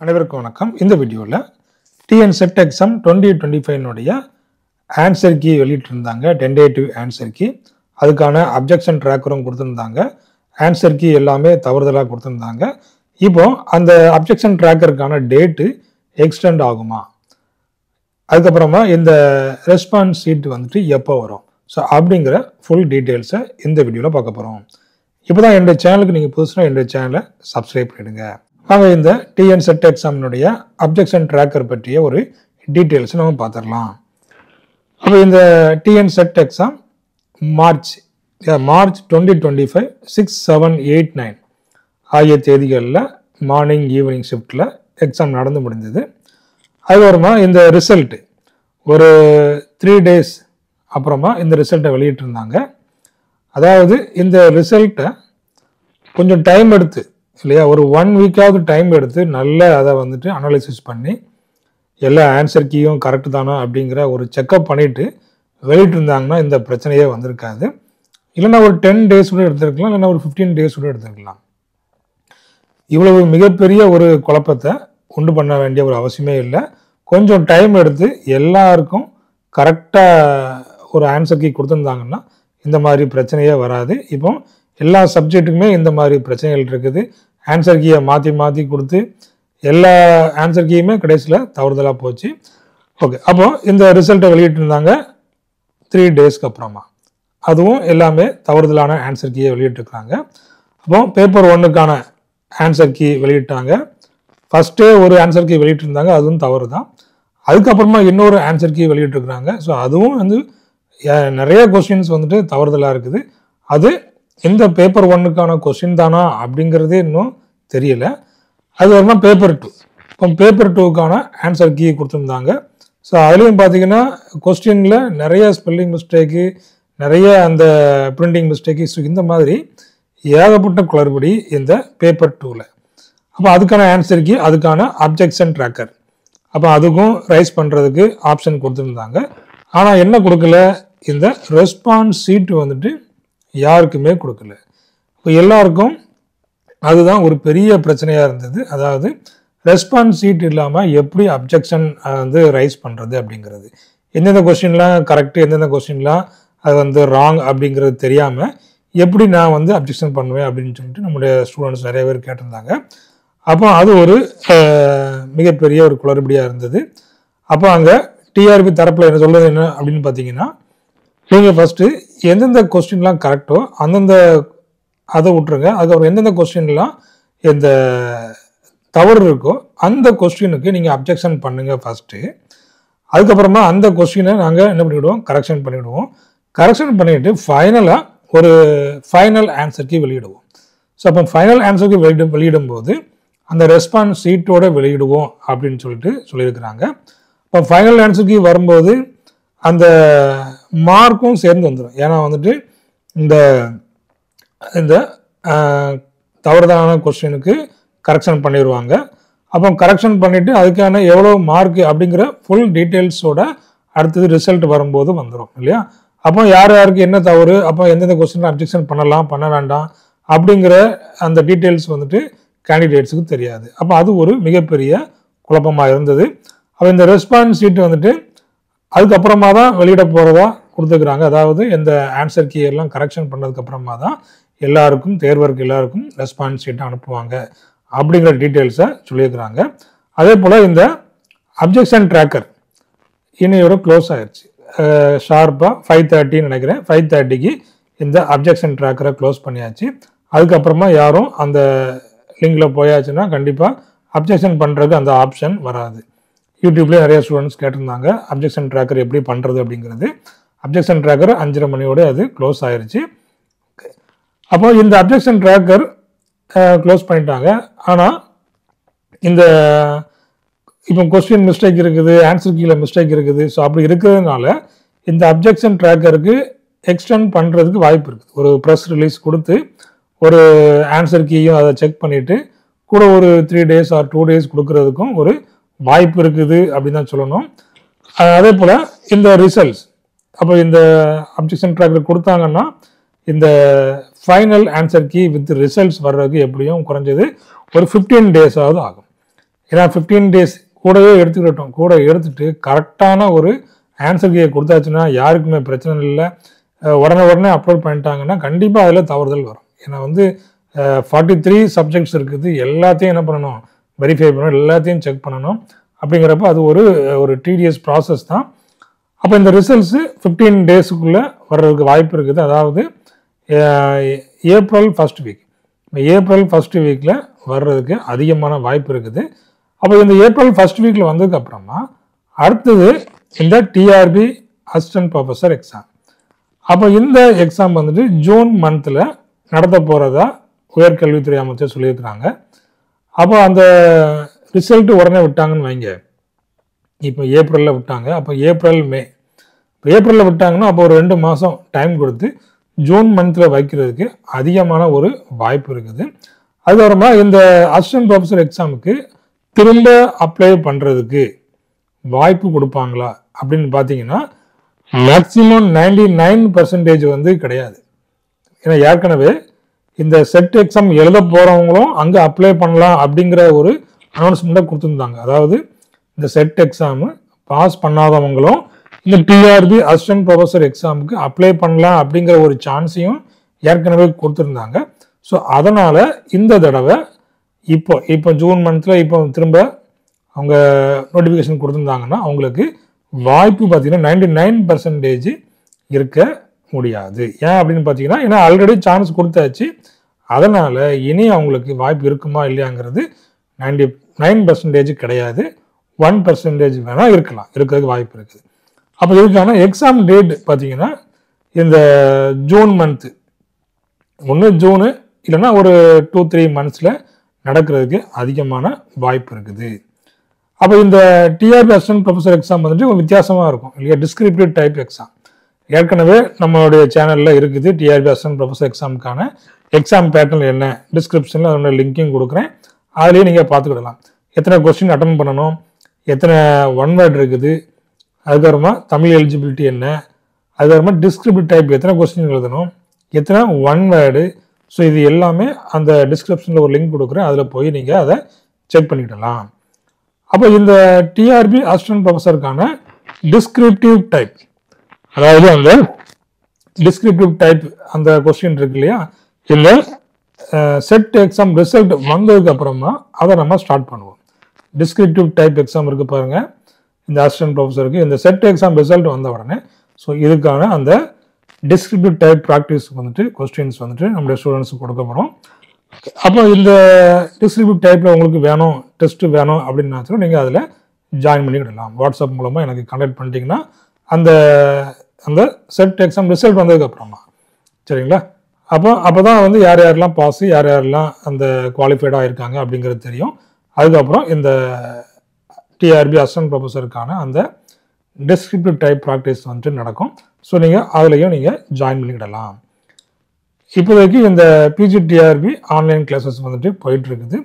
அனைவருக்கும் வணக்கம். இந்த வீடியோவில் TN SET exam 2025 answer key வெளியிட்டிருந்தாங்க. டென்டேட்டிவ் ஆன்சர் கீ, அதுக்கான அப்ஜெக்ஷன் ட்ராக்கரும் கொடுத்துருந்தாங்க. ஆன்சர் கீ எல்லாமே தவறுதலாக கொடுத்துருந்தாங்க. இப்போ அந்த அப்ஜெக்ஷன் ட்ராக்கருக்கான டேட்டு எக்ஸ்டெண்ட் ஆகுமா, அதுக்கப்புறமா இந்த ரெஸ்பான்ஸ் ஷீட் வந்துட்டு எப்போ வரும், ஸோ அப்படிங்கிற ஃபுல் டீட்டெயில்ஸை இந்த வீடியோவில் பார்க்க போகிறோம். இப்போ தான் என்னுடைய சேனலுக்கு நீங்கள் புதுசுனா என்னுடைய சேனலை சப்ஸ்கிரைப் பண்ணிடுங்க. வாங்க இந்த டிஎன் செட் எக்ஸாமினுடைய அப்ஜெக்ஷன் ட்ராக்கர் பற்றிய ஒரு டீட்டெயில்ஸ் நம்ம பார்த்துடலாம். அப்போ இந்த டிஎன் செட் எக்ஸாம் மார்ச் 2025 6, 7, 8, 9 ஆகிய தேதிகளில் மார்னிங் ஈவினிங் ஷிஃப்டில் எக்ஸாம் நடந்து முடிஞ்சது. அதுக்கப்புறமா இந்த ரிசல்ட்டு ஒரு 3 days அப்புறமா இந்த ரிசல்ட்டை வெளியிட்டிருந்தாங்க. அதாவது இந்த ரிசல்ட்டை கொஞ்சம் டைம் எடுத்து இல்லையா, ஒரு 1 வீக்காவது டைம் எடுத்து நல்லா அதை வந்துட்டு அனலைசிஸ் பண்ணி எல்லா ஆன்சர் கீயும் கரெக்டு தானா அப்படிங்கிற ஒரு செக்அப் பண்ணிவிட்டு வெளியிட்டிருந்தாங்கன்னா இந்த பிரச்சனையே வந்திருக்காது. இல்லைன்னா ஒரு 10 days கூட எடுத்துருக்கலாம், இல்லைன்னா ஒரு 15 days கூட எடுத்துருக்கலாம். இவ்வளவு மிகப்பெரிய ஒரு குழப்பத்தை உண்டு பண்ண வேண்டிய ஒரு அவசியமே இல்லை. கொஞ்சம் டைம் எடுத்து எல்லாருக்கும் கரெக்டாக ஒரு ஆன்சர் கீ கொடுத்துருந்தாங்கன்னா இந்த மாதிரி பிரச்சனையே வராது. இப்போ எல்லா சப்ஜெக்ட்டுக்குமே இந்த மாதிரி பிரச்சனைகள் இருக்குது. ஆன்சர் கீயை மாற்றி மாற்றி கொடுத்து எல்லா ஆன்சர் கீயுமே கடைசியில் தவறுதலாக போச்சு. ஓகே, அப்போ இந்த ரிசல்ட்டை வெளியிட்டிருந்தாங்க 3 daysக்கு அப்புறமா. அதுவும் எல்லாமே தவறுதலான ஆன்சர் கீயை வெளியிட்டிருக்காங்க. அப்போ பேப்பர் 1க்கான ஆன்சர் கீ வெளியிட்டாங்க. ஃபஸ்ட்டே ஒரு ஆன்சர் கீ வெளியிட்டிருந்தாங்க, அதுவும் தவறு தான். அதுக்கப்புறமா இன்னொரு ஆன்சர் கீ வெளியிட்டிருக்கிறாங்க. ஸோ அதுவும் வந்து நிறைய கொஸ்டின்ஸ் வந்துட்டு தவறுதலாக இருக்குது. அது இந்த பேப்பர் 1க்கான கொஸ்டின் தானா அப்படிங்கிறதே இன்னும் தெரியல. அதுக்கப்புறமா பேப்பர் 2, இப்போ பேப்பர் 2க்கான ஆன்சர் கீ கொடுத்துருந்தாங்க. ஸோ அதுலேயும் பார்த்தீங்கன்னா கொஸ்டினில் நிறைய ஸ்பெல்லிங் மிஸ்டேக்கு, நிறைய அந்த பிரிண்டிங் மிஸ்டேக்கு, ஸோ இந்த மாதிரி ஏகப்பட்ட குளறுபடி இந்த பேப்பர் 2ல். அப்போ அதுக்கான ஆன்சர் கீ, அதுக்கான அப்ஜெக்ஷன் ட்ராக்கர், அப்போ அதுக்கும் ரைஸ் பண்ணுறதுக்கு ஆப்ஷன் கொடுத்துருந்தாங்க. ஆனால் என்ன கொடுக்கல, இந்த ரெஸ்பான்ஸ் ஷீட் வந்துட்டு யாருக்குமே கொடுக்கல. இப்போ எல்லாருக்கும் அதுதான் ஒரு பெரிய பிரச்சனையாக இருந்தது. அதாவது ரெஸ்பான்ஸ் ஷீட் இல்லாமல் எப்படி அப்ஜெக்ஷன் வந்து ரைஸ் பண்ணுறது அப்படிங்கிறது, எந்தெந்த கொஸ்டின்லாம் கரெக்டு, எந்தெந்த கொஸ்டின்லாம் அது வந்து ராங் அப்படிங்கிறது தெரியாமல் எப்படி நான் வந்து அப்ஜெக்ஷன் பண்ணுவேன் அப்படின்னு சொல்லிட்டு நம்முடைய ஸ்டூடெண்ட்ஸ் நிறைய பேர் கேட்டிருந்தாங்க. அப்போ அது ஒரு மிகப்பெரிய ஒரு குளறுபடியாக இருந்தது. அப்போ அங்கே டிஆர்பி தரப்பில் என்ன சொல்கிறது என்ன அப்படின்னு பார்த்தீங்கன்னா, நீங்கள் ஃபஸ்ட்டு எந்தெந்த கொஸ்டின்லாம் கரெக்டோ அந்தந்த அதை விட்டுருங்க. அதுக்கப்புறம் எந்தெந்த கொஸ்டின்லாம் எந்த தவறு இருக்கோ அந்த கொஸ்டினுக்கு நீங்கள் அப்ஜெக்ஷன் பண்ணுங்கள் ஃபஸ்ட்டு. அதுக்கப்புறமா அந்த கொஸ்டினை நாங்கள் என்ன பண்ணிவிடுவோம், கரெக்ஷன் பண்ணிவிடுவோம். கரெக்ஷன் பண்ணிவிட்டு ஃபைனலாக ஒரு ஃபைனல் ஆன்சர் கீ வெளியிடுவோம். ஸோ அப்போ ஃபைனல் ஆன்சர் கீ வெளியிடும்போது அந்த ரெஸ்பான்ஸ் ஷீட்டோடு வெளியிடுவோம் அப்படின்னு சொல்லியிருக்கிறாங்க. இப்போ ஃபைனல் ஆன்சர் கீ வரும்போது அந்த மார்க்கும் சேர்ந்து வந்துடும். ஏன்னா வந்துட்டு இந்த தவறுதலான கொஸ்டினுக்கு கரெக்ஷன் பண்ணிடுவாங்க. அப்போ கரெக்ஷன் பண்ணிவிட்டு அதுக்கான எவ்வளோ மார்க் அப்படிங்கிற ஃபுல் டீட்டெயில்ஸோட அடுத்தது ரிசல்ட் வரும்போது வந்துடும் இல்லையா. அப்போ யார் யாருக்கு என்ன தவறு, அப்போ எந்தெந்த கொஸ்டின் அப்ஜெக்ஷன் பண்ணலாம் பண்ண வேண்டாம் அப்படிங்கிற அந்த டீட்டெயில்ஸ் வந்துட்டு கேண்டிடேட்ஸுக்கு தெரியாது. அப்போ அது ஒரு மிகப்பெரிய குழப்பமாக இருந்தது. அப்போ இந்த ரெஸ்பான்ஸ் ஷீட் வந்துட்டு அதுக்கப்புறமா தான் வெளியிட போகிறதா கொடுத்துருக்குறாங்க. அதாவது இந்த ஆன்சர் கீ எல்லாம் கரெக்ஷன் பண்ணதுக்கப்புறமா தான் எல்லாருக்கும், தேர்வருக்கு எல்லாருக்கும் ரெஸ்பான்ஸ் ஷீட்டை அனுப்புவாங்க அப்படிங்கிற டீட்டெயில்ஸை சொல்லியிருக்கிறாங்க. அதே போல் இந்த அப்ஜெக்ஷன் ட்ராக்கர் இன்னையோட க்ளோஸ் ஆயிடுச்சு. ஷார்ப்பாக 5:30 நினைக்கிறேன், 5:30க்கு இந்த அப்ஜெக்ஷன் ட்ராக்கரை க்ளோஸ் பண்ணியாச்சு. அதுக்கப்புறமா யாரும் அந்த லிங்கில் போயாச்சுன்னா கண்டிப்பாக அப்ஜெக்ஷன் பண்ணுறதுக்கு அந்த ஆப்ஷன் வராது. யூடியூப்லேயே நிறைய ஸ்டூடெண்ட்ஸ் கேட்டிருந்தாங்க அப்ஜெக்ஷன் ட்ராக்கர் எப்படி பண்ணுறது அப்படிங்கிறது. அப்ஜெக்ஷன் ட்ராக்கர் 5:30 மணியோடு அது க்ளோஸ் ஆயிடுச்சு. அப்போ இந்த அப்ஜெக்ஷன் ட்ராக்கர் க்ளோஸ் பண்ணிட்டாங்க. ஆனால் இந்த இப்போ கொஸ்டின் மிஸ்டேக் இருக்குது, ஆன்சர் கீழே மிஸ்டேக் இருக்குது. ஸோ அப்படி இருக்கிறதுனால இந்த அப்ஜெக்ஷன் ட்ராக்கருக்கு எக்ஸ்டெண்ட் பண்ணுறதுக்கு வாய்ப்பு இருக்குது. ஒரு ப்ரெஸ் ரிலீஸ் கொடுத்து ஒரு ஆன்சர் கீயும் அதை செக் பண்ணிவிட்டு கூட ஒரு 3 days ஆர் 2 days கொடுக்கறதுக்கும் ஒரு வாய்ப்பு இருக்குது அப்படின்னு தான் சொல்லணும். அதே போல் இந்த ரிசல்ட்ஸ், அப்போ இந்த அப்ஜெக்ஷன் ட்ராக்கர் கொடுத்தாங்கன்னா இந்த final answer key with results வர்றதுக்கு எப்படியும் குறைஞ்சது ஒரு 15 days ஆகும். ஏன்னா 15 days கூடவே எடுத்துக்கிட்டோம், கூட எடுத்துட்டு கரெக்டான ஒரு ஆன்சர் கீயை கொடுத்தாச்சுன்னா யாருக்குமே பிரச்சனை இல்லை. உடனே அப்லோட் பண்ணிட்டாங்கன்னா கண்டிப்பாக அதில் தவறுதல் வரும். ஏன்னா வந்து 43 சப்ஜெக்ட்ஸ் இருக்குது, எல்லாத்தையும் என்ன பண்ணணும், வெரிஃபை பண்ணணும், எல்லாத்தையும் செக் பண்ணணும். அப்படிங்கிறப்ப அது ஒரு டிடிஎஸ் ப்ராசஸ் தான். அப்போ இந்த ரிசல்ட்ஸு 15 daysக்குள்ளே வர்றதுக்கு வாய்ப்பு இருக்குது. அதாவது April first week, April first வீக்கில் வர்றதுக்கு அதிகமான வாய்ப்பு இருக்குது. அப்போ இந்த ஏப்ரல் ஃபர்ஸ்ட் வீக்கில் வந்ததுக்கப்புறமா அடுத்தது இந்த டிஆர்பி அசிஸ்டன்ட் ப்ரொஃபஸர் எக்ஸாம். அப்போ இந்த எக்ஸாம் வந்துட்டு ஜூன் மந்தில் நடத்த போகிறதா உயர்கல்வித்துறை அமைச்சர் சொல்லியிருக்கிறாங்க. அப்போ அந்த ரிசல்ட் உடனே விட்டாங்கன்னு வைங்க, இப்போ ஏப்ரலில் விட்டாங்க, அப்போ ஏப்ரல் மே, ஏப்ரலில் விட்டாங்கன்னா அப்போ ஒரு 2 மாதம் டைம் கொடுத்து ஜூன் மந்தில் வைக்கிறதுக்கு அதிகமான ஒரு வாய்ப்பு இருக்குது. அதுக்கப்புறமா இந்த அசிஸ்டன்ட் ப்ரொஃபஸர் எக்ஸாமுக்கு திரும்ப அப்ளை பண்ணுறதுக்கு வாய்ப்பு கொடுப்பாங்களா அப்படின்னு பார்த்தீங்கன்னா மேக்சிமம் 99% வந்து கிடையாது. ஏன்னா ஏற்கனவே இந்த செட் எக்ஸாம் எழுத போகிறவங்களும் அங்கே அப்ளை பண்ணலாம் அப்படிங்கிற ஒரு அனௌன்ஸ்மெண்ட்டை கொடுத்துருந்தாங்க. அதாவது இந்த செட் எக்ஸாமு பாஸ் பண்ணாதவங்களும் இந்த டிஆர்பி அசிஸ்டன்ட் ப்ரொஃபஸர் எக்ஸாமுக்கு அப்ளை பண்ணலாம் அப்படிங்கிற ஒரு சான்ஸையும் ஏற்கனவே கொடுத்துருந்தாங்க. ஸோ அதனால் இந்த தடவை இப்போ ஜூன் மந்தில் இப்போ திரும்ப அவங்க நோட்டிஃபிகேஷன் கொடுத்துருந்தாங்கன்னா அவங்களுக்கு வாய்ப்பு பார்த்தீங்கன்னா 99% இருக்க முடியாது. ஏன் அப்படின்னு பார்த்தீங்கன்னா, ஏன்னா ஆல்ரெடி சான்ஸ் கொடுத்தாச்சு, அதனால் இனி அவங்களுக்கு வாய்ப்பு இருக்குமா இல்லையாங்கிறது 99% கிடையாது, 1% வேணால் இருக்கிறதுக்கு வாய்ப்பு இருக்குது. அப்போ இதுக்கான எக்ஸாம் டேட் பார்த்தீங்கன்னா இந்த ஜூன் மந்த்து, ஒன்று ஜூனு இல்லைன்னா ஒரு 2-3 மந்த்ஸில் நடக்கிறதுக்கு அதிகமான வாய்ப்பு இருக்குது. அப்போ இந்த டிஆர்பி அசிஸ்டன்ட் ப்ரொஃபஸர் எக்ஸாம் வந்துட்டு ஒரு வித்தியாசமாக இருக்கும் இல்லையா, டிஸ்கிரிப்டிவ் டைப் எக்ஸாம். ஏற்கனவே நம்மளுடைய சேனலில் இருக்குது டிஆர்பி அசிஸ்டன்ட் ப்ரொஃபஸர் எக்ஸாமுக்கான எக்ஸாம் பேட்டர்ன் என்ன, டிஸ்கிரிப்ஷனில் அதோட லிங்கையும் கொடுக்குறேன், அதுலேயே நீங்கள் பார்த்துக்கிடலாம். எத்தனை கொஸ்டின் அட்டன் பண்ணணும், எத்தனை ஒன் வேர்டு இருக்குது, அதுக்கப்புறமா தமிழ் எலிஜிபிலிட்டி என்ன, அதுக்கப்புறமா டிஸ்கிரிப்டிவ் டைப் எத்தனை கொஸ்டின் எழுதணும், எத்தனை ஒன் வேர்டு. ஸோ இது எல்லாமே அந்த டிஸ்கிரிப்ஷனில் ஒரு லிங்க் கொடுக்குறேன், அதில் போய் நீங்கள் அதை செக் பண்ணிக்கிடலாம். அப்போ இந்த டிஆர்பி அசிஸ்டன்ட் ப்ரொஃபஸருக்கான டிஸ்கிரிப்டிவ் டைப், அதாவது அந்த டிஸ்கிரிப்டிவ் டைப் அந்த கொஸ்டின் இருக்கு இல்லையா, இந்த செட் எக்ஸாம் ரிசல்ட் வந்ததுக்கு அப்புறமா அதை நம்ம ஸ்டார்ட் பண்ணுவோம். டிஸ்கிரிப்டிவ் டைப் எக்ஸாம் இருக்கு பாருங்க, இந்த அசிஸ்டன்ட் ப்ரொஃபஸருக்கு இந்த செட் எக்ஸாம் ரிசல்ட் வந்த உடனே ஸோ இதுக்கான அந்த டிஸ்கிரிப்டிவ் டைப் ப்ராக்டிஸ் வந்துட்டு கொஸ்டின்ஸ் வந்துட்டு நம்மளுடைய ஸ்டூடெண்ட்ஸுக்கு கொடுக்கப்படும். அப்போ இந்த டிஸ்கிரிப்டிவ் டைப்பில் உங்களுக்கு வேணும், டெஸ்ட்டு வேணும் அப்படின்னாச்சும் நீங்கள் அதில் ஜாயின் பண்ணிக்கிடலாம். வாட்ஸ்அப் மூலமாக எனக்கு கான்டாக்ட் பண்ணிட்டீங்கன்னா அந்த அந்த செட் எக்ஸாம் ரிசல்ட் வந்ததுக்கப்புறமா, சரிங்களா, அப்போ தான் வந்து யார் யாரெல்லாம் பாஸ், யார் யாரெல்லாம் அந்த குவாலிஃபைடாக இருக்காங்க அப்படிங்கிறது தெரியும். அதுக்கப்புறம் இந்த டிஆர்பி அசிஸ்டன்ட் ப்ரொஃபஸருக்கான அந்த டிஸ்கிரிப்டிவ் டைப் ப்ராக்டிஸ் வந்துட்டு நடக்கும். ஸோ நீங்கள் அதுலேயும் நீங்கள் ஜாயின் பண்ணிக்கிடலாம். இப்போதைக்கு இந்த பிஜிடிஆர்பி ஆன்லைன் கிளாஸஸ் வந்துட்டு போயிட்டு இருக்குது.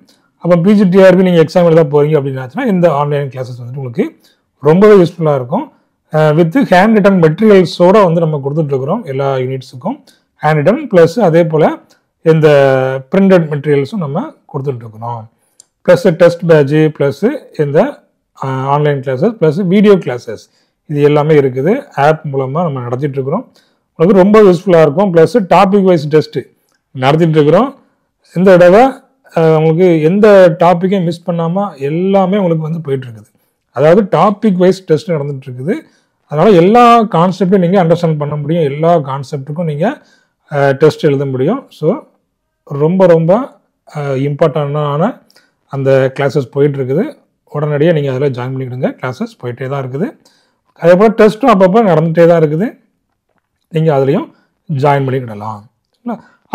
அப்போ பிஜிடிஆர்பி நீங்கள் எக்ஸாம் எழுத போகிறீங்க அப்படின்னாச்சுன்னா இந்த ஆன்லைன் கிளாஸஸ் வந்துட்டு உங்களுக்கு ரொம்பவே யூஸ்ஃபுல்லாக இருக்கும். வித் ஹேண்ட் ரிட்டன் மெட்டீரியல்ஸோடு வந்து நம்ம கொடுத்துட்ருக்குறோம் எல்லா யூனிட்ஸுக்கும். ஹேண்ட் ரிட்டன் ப்ளஸ் அதே போல் இந்த பிரிண்டட் மெட்டீரியல்ஸும் நம்ம கொடுத்துட்ருக்குறோம். ப்ளஸ் டெஸ்ட் பேட்சு ப்ளஸ் இந்த online classes plus video classes இது எல்லாமே இருக்குது. ஆப் மூலமாக நம்ம நடத்திட்டுருக்குறோம். உங்களுக்கு ரொம்ப யூஸ்ஃபுல்லாக இருக்கும். ப்ளஸ் டாபிக் வைஸ் டெஸ்ட்டு நடத்திட்டுருக்குறோம். இந்த தடவை உங்களுக்கு எந்த டாப்பிக்கையும் மிஸ் பண்ணாமல் எல்லாமே உங்களுக்கு வந்து போயிட்டுருக்குது. அதாவது டாபிக் வைஸ் டெஸ்ட் நடந்துகிட்ருக்குது. அதனால் எல்லா கான்செப்டையும் நீங்கள் அண்டர்ஸ்டாண்ட் பண்ண முடியும், எல்லா கான்செப்டுக்கும் நீங்கள் டெஸ்ட் எழுத முடியும். ஸோ ரொம்ப ரொம்ப இம்பார்ட்டண்டான அந்த கிளாஸஸ் போயிட்டுருக்குது. உடனடியாக நீங்கள் அதில் ஜாயின் பண்ணிக்கிடுங்க. கிளாஸஸ் போயிட்டே தான் இருக்குது. அதே போல் டெஸ்ட்டும் அப்பப்போ நடந்துகிட்டே தான் இருக்குது. நீங்கள் அதுலேயும் ஜாயின் பண்ணிக்கிடலாம்.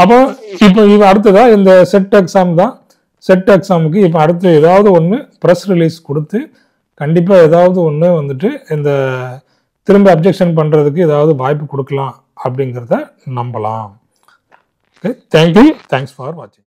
அப்போ இப்போ இது அடுத்ததாக இந்த செட் எக்ஸாம் தான். செட் எக்ஸாமுக்கு இப்போ அடுத்து ஏதாவது ஒன்று ப்ரெஸ் ரிலீஸ் கொடுத்து கண்டிப்பாக ஏதாவது ஒன்று வந்துட்டு இந்த திரும்ப அப்ஜெக்ஷன் பண்ணுறதுக்கு ஏதாவது வாய்ப்பு கொடுக்கலாம் அப்படிங்கிறத நம்பலாம். ஓகே, தேங்க்யூ, தேங்க்ஸ் ஃபார் வாட்சிங்.